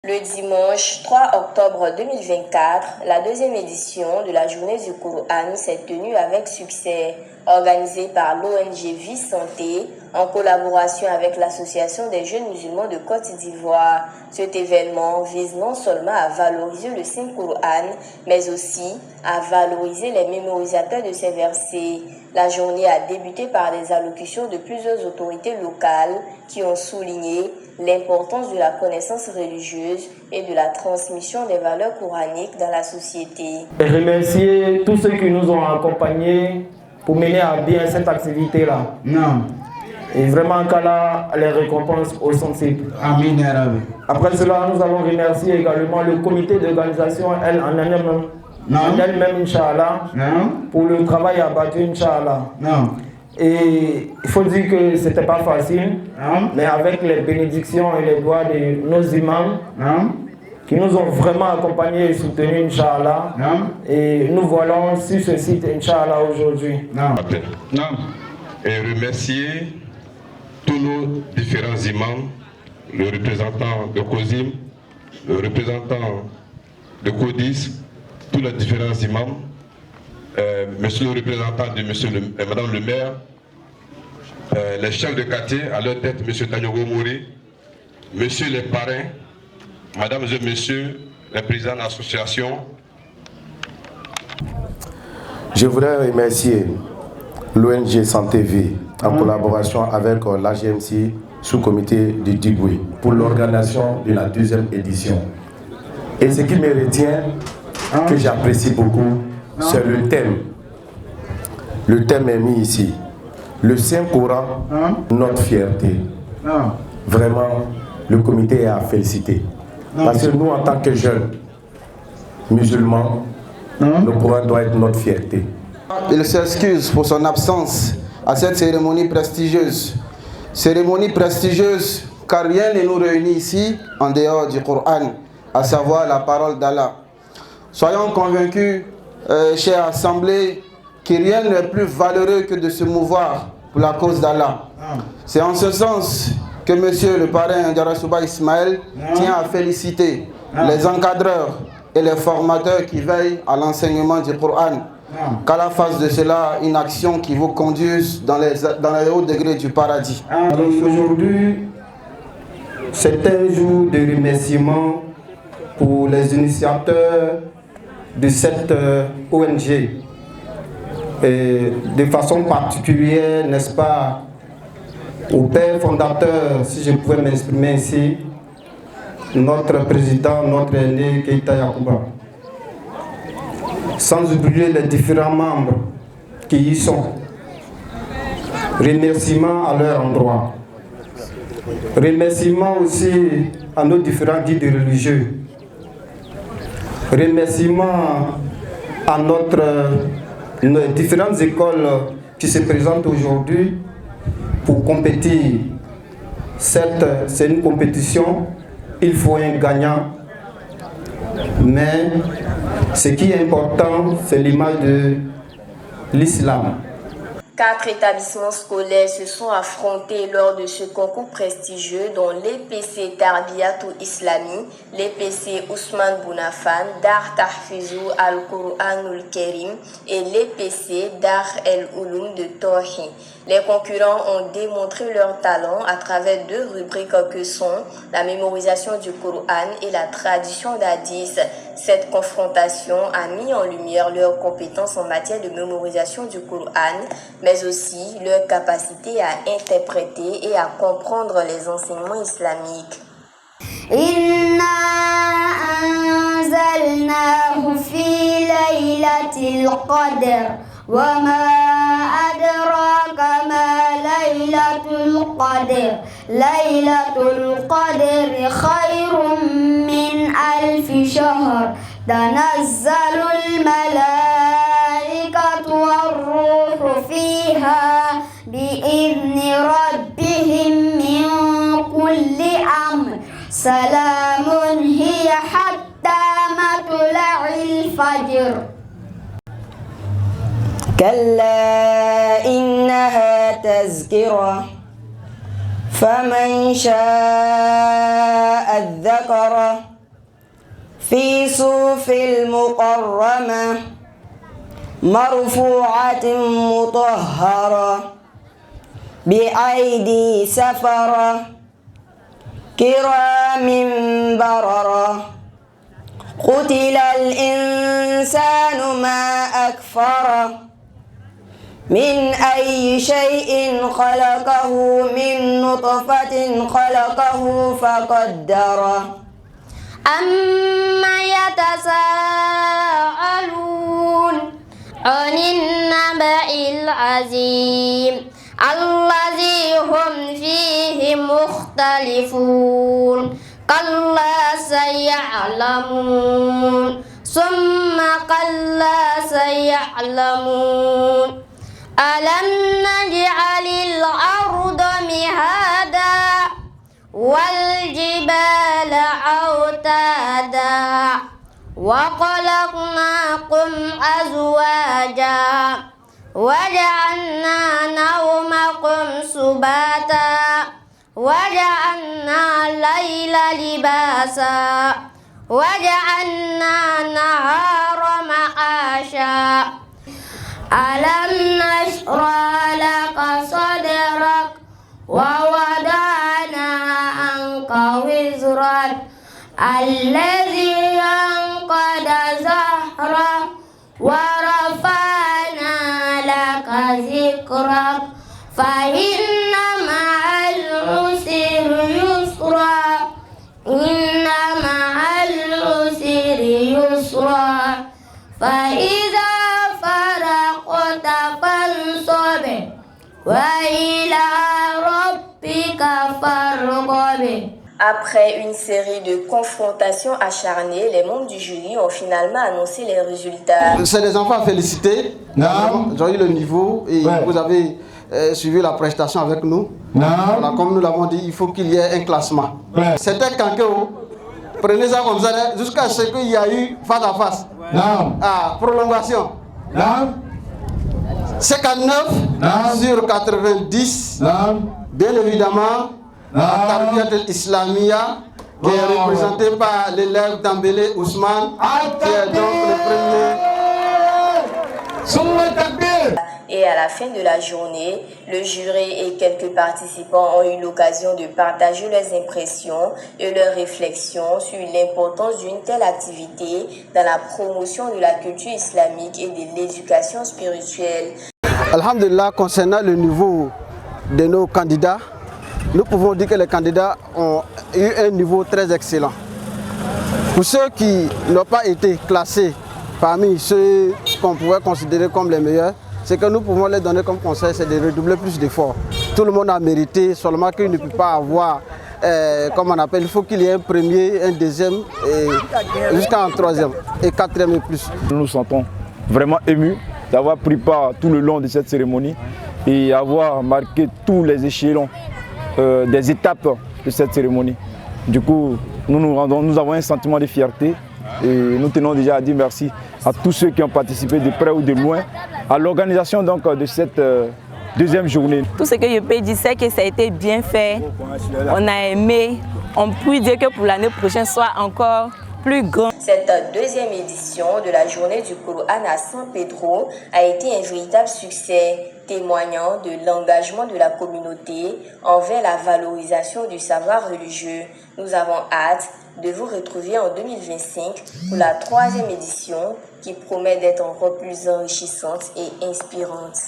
Le dimanche 3 octobre 2024, la deuxième édition de la journée du Coran s'est tenue avec succès, organisée par l'ONG Vie Santé en collaboration avec l'Association des jeunes musulmans de Côte d'Ivoire. Cet événement vise non seulement à valoriser le Saint-Coran, mais aussi à valoriser les mémorisateurs de ces versets. La journée a débuté par des allocutions de plusieurs autorités locales qui ont souligné l'importance de la connaissance religieuse et de la transmission des valeurs coraniques dans la société. Et remercier tous ceux qui nous ont accompagnés pour mener à bien cette activité-là. Non. Et vraiment qu'Allah les récompense au sensible. Amin ya Rabbi. Après cela, nous allons remercier également le comité d'organisation en elle-même, Inch'Allah, pour le travail abattu, Inch'Allah. Non. Et il faut dire que ce n'était pas facile, mais avec les bénédictions et les doigts de nos imams, qui nous ont vraiment accompagnés et soutenus, Inch'Allah. Et nous voilà sur ce site, Inch'Allah, aujourd'hui. Et remercier tous nos différents imams, le représentant de COSIM, le représentant de CODIS, tous les différents imams, monsieur le représentant de madame le maire, les chefs de quartier, à leur tête, monsieur Tanyogo Mouri, monsieur les parrains, mesdames et messieurs, les présidents de l'association. Je voudrais remercier l'ONG Santé Vie en collaboration avec l'AGMC sous-comité de Diboué pour l'organisation de la deuxième édition. Et ce qui me retient, que j'apprécie beaucoup, c'est le thème. Le thème est mis ici. Le Saint-Coran, notre fierté. Vraiment, le comité est à féliciter. Parce que nous, en tant que jeunes musulmans, le Coran doit être notre fierté. Il s'excuse pour son absence à cette cérémonie prestigieuse. Cérémonie prestigieuse car rien ne nous réunit ici en dehors du Coran, à savoir la parole d'Allah. Soyons convaincus, chère assemblée, que rien n'est plus valeureux que de se mouvoir pour la cause d'Allah. C'est en ce sens que monsieur le parrain Darasouba Ismaël tient à féliciter les encadreurs et les formateurs qui veillent à l'enseignement du Coran. Qu'à la face de cela, une action qui vous conduise dans les hauts degrés du paradis. Aujourd'hui, c'est un jour de remerciement pour les initiateurs de cette ONG. Et de façon particulière, n'est-ce pas, au père fondateur, si je pouvais m'exprimer ici, notre président, notre aîné, Keïta Yacouba. Sans oublier les différents membres qui y sont. Remerciements à leur endroit. Remerciements aussi à nos différents guides religieux. Remerciements à nos différentes écoles qui se présentent aujourd'hui pour compétir. Certes, c'est une compétition, il faut un gagnant, mais ce qui est important, c'est l'image de l'islam. 4 établissements scolaires se sont affrontés lors de ce concours prestigieux dont l'EPC Tarbiyatou Islami, l'EPC Ousmane Bounafan, Dar Tahfizou Al-Qur'anul Kerim et l'EPC Dar El Ouloum de Torhi. Les concurrents ont démontré leur talent à travers 2 rubriques que sont la mémorisation du Coran et la tradition d'Hadith. Cette confrontation a mis en lumière leurs compétences en matière de mémorisation du Coran, mais aussi leur capacité à interpréter et à comprendre les enseignements islamiques. Inna anzalnahu fi laylatil qadr wa ma adraka ma laylatul qadr. Laylatul qadr khayrun min alfi shahr. Tanazzalul malaikatu war-ruhu fiha bi'izni rabbihim min kulli amr. Salamun hiya hatta matla'il fajr. كلا إنها تذكرة فمن شاء الذكره في صوف المقرمة مرفوعة مطهرة بأيدي سفرة كرام بررة قتل الإنسان ما أكفره من أي شيء خلقه من نطفة خلقه فقدره أما يتساءلون عن النبأ العظيم الذي هم فيه مختلفون كلا سيعلمون ثم كلا سيعلمون ألم نجعل الأرض مهادا والجبال أوتادا وخلقناكم أزواجا وجعلنا نومكم سباتا وجعلنا الليل لباسا وجعلنا النهار معاشا ألم نشرح لك صدرك ووضعنا عنك وزرك الذي أنقض ظهرك ورفعنا لك ذكرك فإن مع العسر يسرا إن مع العسر يسرا فإذا فرغت فانصب وإلى ربك فارغب. Après une série de confrontations acharnées, les membres du jury ont finalement annoncé les résultats. C'est des enfants à féliciter. Ils ont eu le niveau et vous avez suivi la prestation avec nous. Voilà, comme nous l'avons dit, il faut qu'il y ait un classement. C'était Kankeo. Prenez ça comme ça jusqu'à ce qu'il y a eu face à face. Prolongation. 59 sur 90. Bien évidemment, la Tarbiyat al-Islamia qui est représentée par l'élève Dambélé Ousmane, qui est donc le premier. Et à la fin de la journée, le jury et quelques participants ont eu l'occasion de partager leurs impressions et leurs réflexions sur l'importance d'une telle activité dans la promotion de la culture islamique et de l'éducation spirituelle. Alhamdulillah, concernant le niveau de nos candidats, nous pouvons dire que les candidats ont eu un niveau très excellent. Pour ceux qui n'ont pas été classés parmi ceux qu'on pouvait considérer comme les meilleurs, ce que nous pouvons leur donner comme conseil, c'est de redoubler plus d'efforts. Tout le monde a mérité, seulement qu'il ne peut pas avoir, comme on appelle, il faut qu'il y ait un premier, un deuxième, jusqu'à un troisième et quatrième et plus. Nous nous sentons vraiment émus d'avoir pris part tout le long de cette cérémonie et avoir marqué tous les échelons des étapes de cette cérémonie. Du coup, nous avons un sentiment de fierté et nous tenons déjà à dire merci à tous ceux qui ont participé de près ou de loin à l'organisation donc de cette deuxième journée. Tout ce que je peux dire, c'est que ça a été bien fait, on a aimé, on peut dire que pour l'année prochaine soit encore plus grand. Cette deuxième édition de la journée du Coran à San Pedro a été un véritable succès, témoignant de l'engagement de la communauté envers la valorisation du savoir religieux. Nous avons hâte de vous retrouver en 2025 pour la troisième édition qui promet d'être encore plus enrichissante et inspirante.